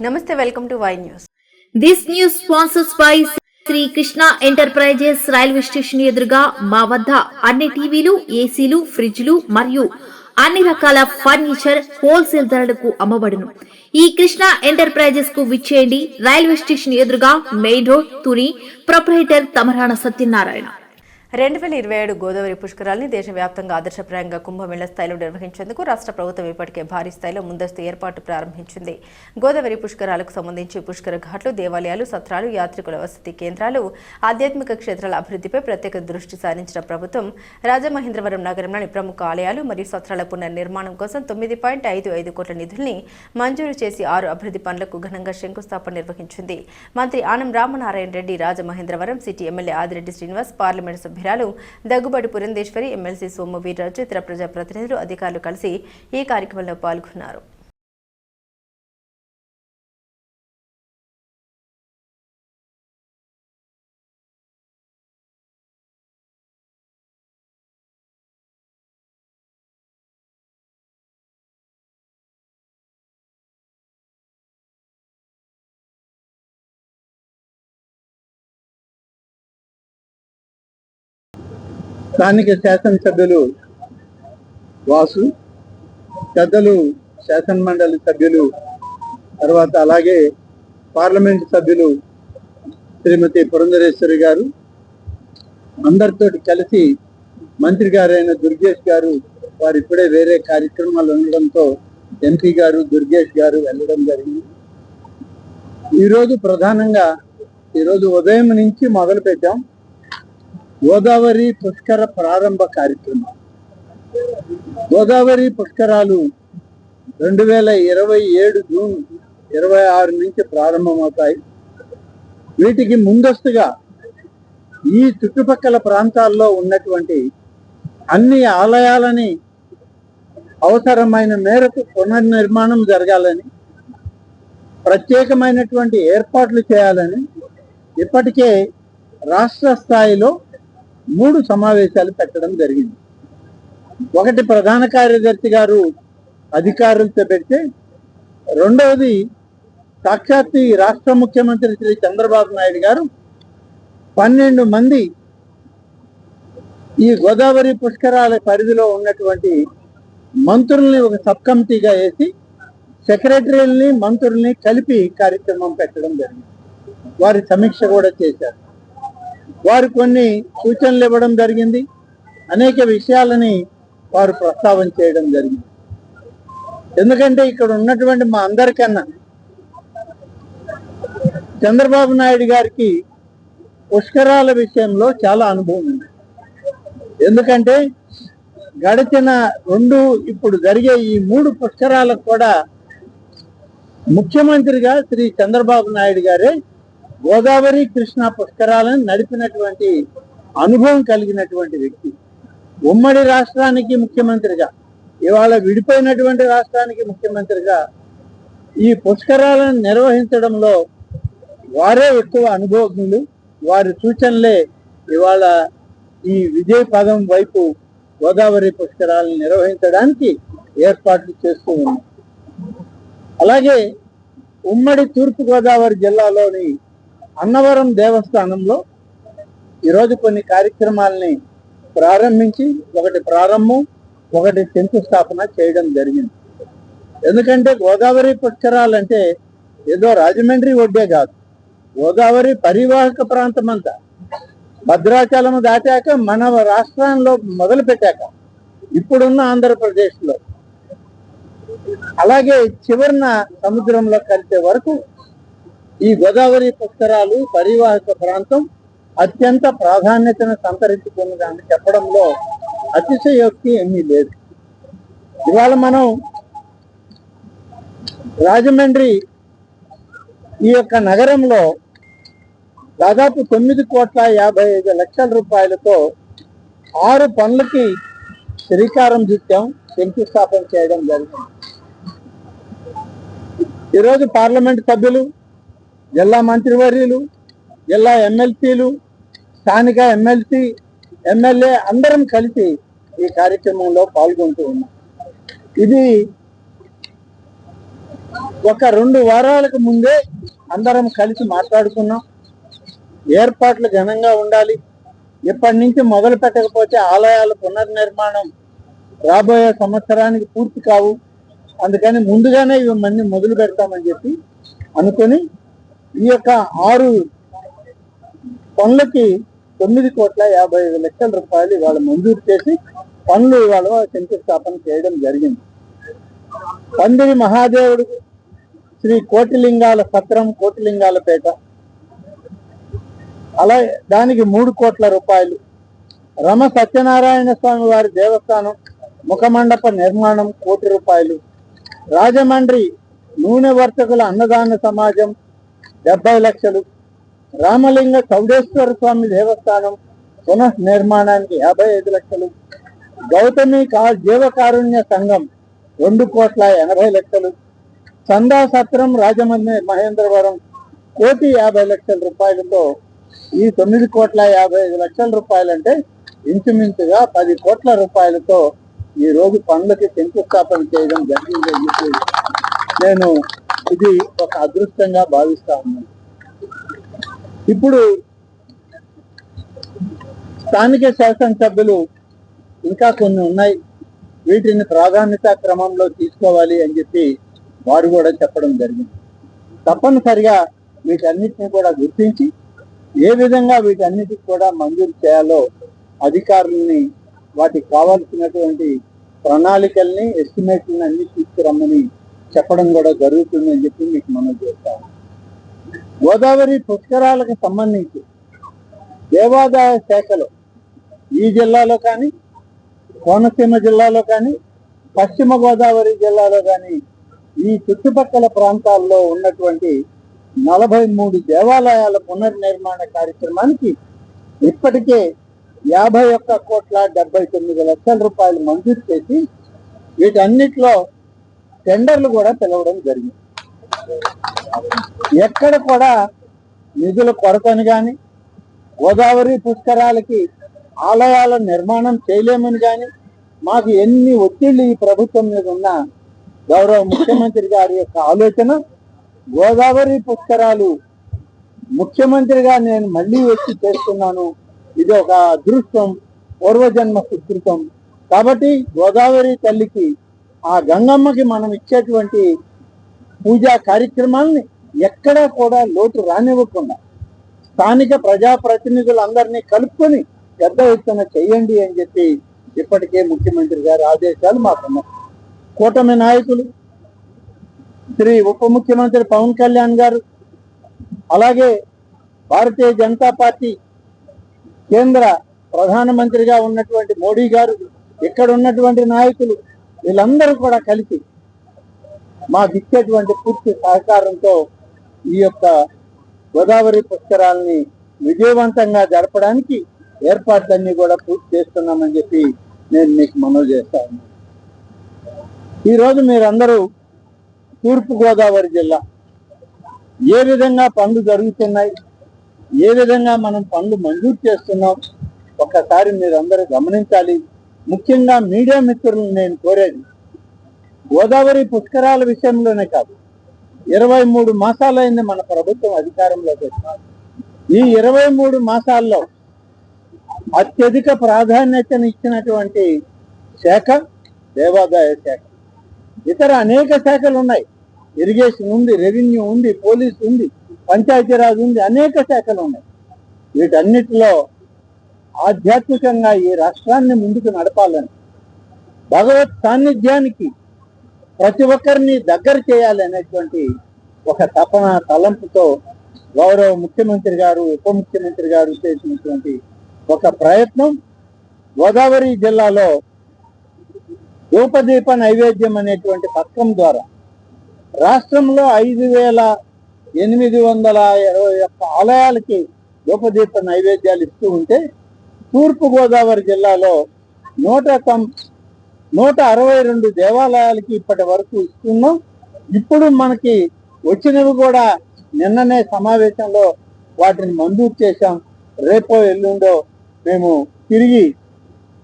నమస్తే, welcome to Y news. This news sponsors by Sri Krishna enterprises. Railway station ఎదురుగా మా వద్ద అన్ని టీవీలు, ఏసీలు, ఫ్రిడ్జ్లు మరియు అన్ని రకాల ఫర్నిచర్ హోల్సేల్ ధరలకు అమ్మబడును. ఈ కృష్ణ ఎంటర్ప్రైజెస్ కు విచ్చేయండి. రైల్వే స్టేషన్ ఎదురుగా, main road, Tuni. Proprietor Tamarana Satyanarayana. 2027 Godavari పుష్కరాల్ని దేశవ్యాప్తంగా ఆదర్శప్రాయంగా కుంభమేళ స్థాయిలో నిర్వహించేందుకు రాష్ట్ర ప్రభుత్వం ఇప్పటికే భారీ స్థాయిలో ముందస్తు ఏర్పాటు ప్రారంభించింది. గోదావరి పుష్కరాలకు సంబంధించి పుష్కర ఘాట్లు, దేవాలయాలు, సత్రాలు, యాత్రికుల వసతి కేంద్రాలు, ఆధ్యాత్మిక క్షేత్రాల అభివృద్ధిపై ప్రత్యేక దృష్టి సారించిన ప్రభుత్వం రాజమహేంద్రవరం నగరంలోని ప్రముఖ ఆలయాలు మరియు సత్రాల పునర్నిర్మాణం కోసం 9.55 కోట్ల నిధుల్ని మంజూరు చేసి 6 అభివృద్ధి పనులకు ఘనంగా శంకుస్థాపన నిర్వహించింది. మంత్రి Anam Ramanarayana Reddy, Rajamahendravaram city MLA Adireddy Srinivas, parliament సభ్యురాలు దగ్గుబాటి పురంధేశ్వరి, ఎమ్మెల్సీ సోము వీర్రాజు, ఇతర ప్రజాప్రతినిధులు, అధికారులు కలిసి ఈ కార్యక్రమంలో పాల్గొన్నారు. స్థానిక శాసనసభ్యులు వాసు, పెద్దలు శాసనమండలి సభ్యులు, తర్వాత అలాగే పార్లమెంట్ సభ్యులు శ్రీమతి పురంధరేశ్వరి గారు, అందరితోటి కలిసి మంత్రి గారైన దుర్గేష్ గారు, వారు ఇప్పుడే వేరే కార్యక్రమాలు ఉండడంతో ఎంపీ గారు దుర్గేష్ గారు వెళ్ళడం జరిగింది. ఈరోజు ప్రధానంగా ఉదయం నుంచి మొదలు పెట్టాం గోదావరి పుష్కర ప్రారంభ కార్యక్రమం. గోదావరి పుష్కరాలు 2027 జూన్ 26 నుంచి ప్రారంభమవుతాయి. వీటికి ముందస్తుగా ఈ చుట్టుపక్కల ప్రాంతాల్లో ఉన్నటువంటి అన్ని ఆలయాలని అవసరమైన మేరకు పునర్నిర్మాణం జరగాలని, ప్రత్యేకమైనటువంటి ఏర్పాట్లు చేయాలని ఇప్పటికే రాష్ట్ర స్థాయిలో 3 సమావేశాలు పెట్టడం జరిగింది. ఒకటి ప్రధాన కార్యదర్శి గారు అధికారులతో పెడితే, రెండవది సాక్షాత్తు రాష్ట్ర ముఖ్యమంత్రి శ్రీ చంద్రబాబు నాయుడు గారు 12 మంది ఈ గోదావరి పుష్కరాల పరిధిలో ఉన్నటువంటి మంత్రుల్ని ఒక సబ్ కమిటీగా వేసి సెక్రటరీలని, మంత్రుల్ని కలిపి కార్యక్రమం పెట్టడం జరిగింది. వారి సమీక్ష కూడా చేశారు. వారు కొన్ని సూచనలు ఇవ్వడం జరిగింది. అనేక విషయాలని వారు ప్రస్తావన చేయడం జరిగింది. ఎందుకంటే ఇక్కడ ఉన్నటువంటి మా అందరికన్నా చంద్రబాబు నాయుడు గారికి పుష్కరాల విషయంలో చాలా అనుభవం ఉంది. ఎందుకంటే గడిచిన ఇప్పుడు జరిగే ఈ 3 పుష్కరాలకు కూడా ముఖ్యమంత్రిగా శ్రీ చంద్రబాబు నాయుడు గారే గోదావరి కృష్ణా పుష్కరాలను నడిపినటువంటి అనుభవం కలిగినటువంటి వ్యక్తి. ఉమ్మడి రాష్ట్రానికి ముఖ్యమంత్రిగా, ఇవాళ విడిపోయినటువంటి రాష్ట్రానికి ముఖ్యమంత్రిగా ఈ పుష్కరాలను నిర్వహించడంలో వారే ఎక్కువ అనుభవజ్ఞులు. వారి సూచనలే ఇవాళ ఈ విజయ పదం వైపు గోదావరి పుష్కరాలను నిర్వహించడానికి ఏర్పాట్లు చేస్తూ ఉన్నారు. అలాగే ఉమ్మడి తూర్పుగోదావరి జిల్లాలోని అన్నవరం దేవస్థానంలో ఈరోజు కొన్ని కార్యక్రమాలని ప్రారంభించి, ఒకటి ప్రారంభం, ఒకటి శంకుస్థాపన చేయడం జరిగింది. ఎందుకంటే గోదావరి పుష్కరాలంటే ఏదో రాజమండ్రి ఒడ్డే కాదు, గోదావరి పరివాహక ప్రాంతం అంతా భద్రాచలం దాటాక మన రాష్ట్రంలో మొదలు పెట్టాక ఇప్పుడున్న ఆంధ్రప్రదేశ్లో, అలాగే చివరిన సముద్రంలో కలిసే వరకు ఈ గోదావరి పుష్కరాలు పరివాహక ప్రాంతం అత్యంత ప్రాధాన్యతను సంతరించుకున్నదాన్ని చెప్పడంలో అతిశయోక్తి ఏమీ లేదు. ఇవాళ మనం రాజమండ్రి ఈ యొక్క నగరంలో దాదాపు 9,55,00,000 రూపాయలతో 6 పనులకి శ్రీకారం చుట్టాం, శంకుస్థాపన చేయడం జరిగింది. ఈరోజు పార్లమెంట్ సభ్యులు, జిల్లా మంత్రివర్యులు, జిల్లా ఎమ్మెల్సీలు, స్థానిక ఎమ్మెల్సీ, ఎమ్మెల్యే అందరం కలిసి ఈ కార్యక్రమంలో పాల్గొంటూ ఉన్నాం. ఇది ఒక 2 వారాలకు ముందే అందరం కలిసి మాట్లాడుకున్నాం. ఏర్పాట్లు ఘనంగా ఉండాలి, ఇప్పటి నుంచి మొదలు పెట్టకపోతే ఆలయాల పునర్నిర్మాణం రాబోయే సంవత్సరానికి పూర్తి కావు, అందుకని ముందుగానే ఇవన్నీ మొదలు పెడతామని చెప్పి అనుకుని ఈ యొక్క 6 పనులకి 9,50,00,000 రూపాయలు ఇవాళ మంజూరు చేసి పనులు ఇవాళ శంకుస్థాపన చేయడం జరిగింది. పందిరి మహాదేవుడు శ్రీ కోటిలింగాల సత్రం, కోటిలింగాలపేట, అలా దానికి 3 కోట్ల రూపాయలు. రమ సత్యనారాయణ స్వామి వారి దేవస్థానం ముఖమండప నిర్మాణం 1 కోటి రూపాయలు. రాజమండ్రి నూనె వర్తకుల అన్నదాన సమాజం 70 లక్షలు. రామలింగ చౌడేశ్వర స్వామి దేవస్థానం పునః నిర్మాణానికి 55 లక్షలు. గౌతమి జీవకారుణ్య సంఘం 2,80,00,000. చందా సత్రం రాజమండ్రి మహేంద్రవరం 1,50,00,000 రూపాయలతో ఈ 9,55,00,000 రూపాయలు అంటే ఇంచుమించుగా 10 కోట్ల రూపాయలతో ఈ రోజు పనులకి శంకుస్థాపన చేయడం జరిగిందని చెప్పి నేను ఇది ఒక అదృష్టంగా భావిస్తా ఉన్నాను. ఇప్పుడు స్థానిక శాసనసభ్యులు ఇంకా కొన్ని ఉన్నాయి, వీటిని ప్రాధాన్యత క్రమంలో తీసుకోవాలి అని చెప్పి వారు కూడా చెప్పడం జరిగింది. తప్పనిసరిగా వీటన్నిటిని కూడా గుర్తించి ఏ విధంగా వీటన్నిటికి కూడా మంజూరు చేయాలో అధికారులని వాటికి కావాల్సినటువంటి ప్రణాళికల్ని, ఎస్టిమేట్లని అన్ని తీసుకురమ్మని చెప్పడం కూడా జరుగుతుందని చెప్పి మీకు మనం చేస్తాము. గోదావరి పుష్కరాలకు సంబంధించి దేవాదాయ శాఖలో ఈ జిల్లాలో కానీ, కోనసీమ జిల్లాలో కానీ, పశ్చిమ గోదావరి జిల్లాలో కానీ ఈ చుట్టుపక్కల ప్రాంతాల్లో ఉన్నటువంటి 43 దేవాలయాల పునర్నిర్మాణ కార్యక్రమానికి ఇప్పటికే 51,79,00,000 రూపాయలు మంజూరు చేసి వీటన్నిటిలో టెండర్లు కూడా పిలవడం జరిగింది. ఎక్కడ కూడా నిధుల కొరతని కానీ, గోదావరి పుష్కరాలకి ఆలయాల నిర్మాణం చేయలేమని కానీ, మాకు ఎన్ని ఒత్తిళ్లు ఈ ప్రభుత్వం మీద ఉన్నా గౌరవ ముఖ్యమంత్రి గారి యొక్క ఆలోచన గోదావరి పుష్కరాలు ముఖ్యమంత్రిగా నేను మళ్ళీ వచ్చి చేస్తున్నాను, ఇది ఒక అదృష్టం, పూర్వజన్మ సుకృతం. కాబట్టి గోదావరి తల్లికి, ఆ గంగమ్మకి మనం ఇచ్చేటువంటి పూజా కార్యక్రమాలని ఎక్కడా కూడా లోటు రానివ్వకుండా స్థానిక ప్రజాప్రతినిధులందరినీ కలుపుకొని పెద్ద ఎత్తున చేయండి అని చెప్పి ఇప్పటికే ముఖ్యమంత్రి గారి ఆదేశాలు మాకున్నాయి. కూటమి నాయకులు శ్రీ ఉప ముఖ్యమంత్రి పవన్ కళ్యాణ్ గారు, అలాగే భారతీయ జనతా పార్టీ కేంద్ర ప్రధానమంత్రిగా ఉన్నటువంటి మోడీ గారు, ఇక్కడ ఉన్నటువంటి నాయకులు వీళ్ళందరూ కూడా కలిసి మాకు ఇచ్చేటువంటి పూర్తి సహకారంతో ఈ యొక్క గోదావరి పుష్కరాలని విజయవంతంగా జరపడానికి ఏర్పాట్లన్నీ కూడా పూర్తి చేస్తున్నామని చెప్పి నేను మీకు మనవి చేస్తా ఉన్నాను. ఈరోజు మీరందరూ తూర్పు గోదావరి జిల్లా ఏ విధంగా పనులు జరుగుతున్నాయి, ఏ విధంగా మనం పనులు మంజూరు చేస్తున్నాం ఒక్కసారి మీరందరూ గమనించాలి. ముఖ్యంగా మీడియా మిత్రులను నేను కోరేది, గోదావరి పుష్కరాల విషయంలోనే కాదు, 23 మాసాలైంది మన ప్రభుత్వం అధికారంలోకి వచ్చింది. ఈ 23 మాసాల్లో అత్యధిక ప్రాధాన్యతను ఇచ్చినటువంటి శాఖ దేవాదాయ శాఖ. ఇతర అనేక శాఖలు ఉన్నాయి, ఇరిగేషన్ ఉంది, రెవెన్యూ ఉంది, పోలీస్ ఉంది, పంచాయతీరాజ్ ఉంది, అనేక శాఖలు ఉన్నాయి. వీటన్నిటిలో ఆధ్యాత్మికంగా ఈ రాష్ట్రాన్ని ముందుకు నడపాలని, భగవత్ సాన్నిధ్యానికి ప్రతి ఒక్కరిని దగ్గర చేయాలి అనేటువంటి ఒక తపన, తలంపుతో గౌరవ ముఖ్యమంత్రి గారు, ఉప ముఖ్యమంత్రి గారు చేసినటువంటి ఒక ప్రయత్నం గోదావరి జిల్లాలో ధూపదీప నైవేద్యం అనేటువంటి పథకం ద్వారా రాష్ట్రంలో 5,821 ఆలయాలకి ధూపదీప నైవేద్యాలు ఇస్తూ ఉంటే, తూర్పు గోదావరి జిల్లాలో 162 దేవాలయాలకి ఇప్పటి వరకు ఇస్తున్నాం. ఇప్పుడు మనకి వచ్చినవి కూడా నిన్ననే సమావేశంలో వాటిని మంజూరు చేశాం. రేపో ఎల్లుండో మేము తిరిగి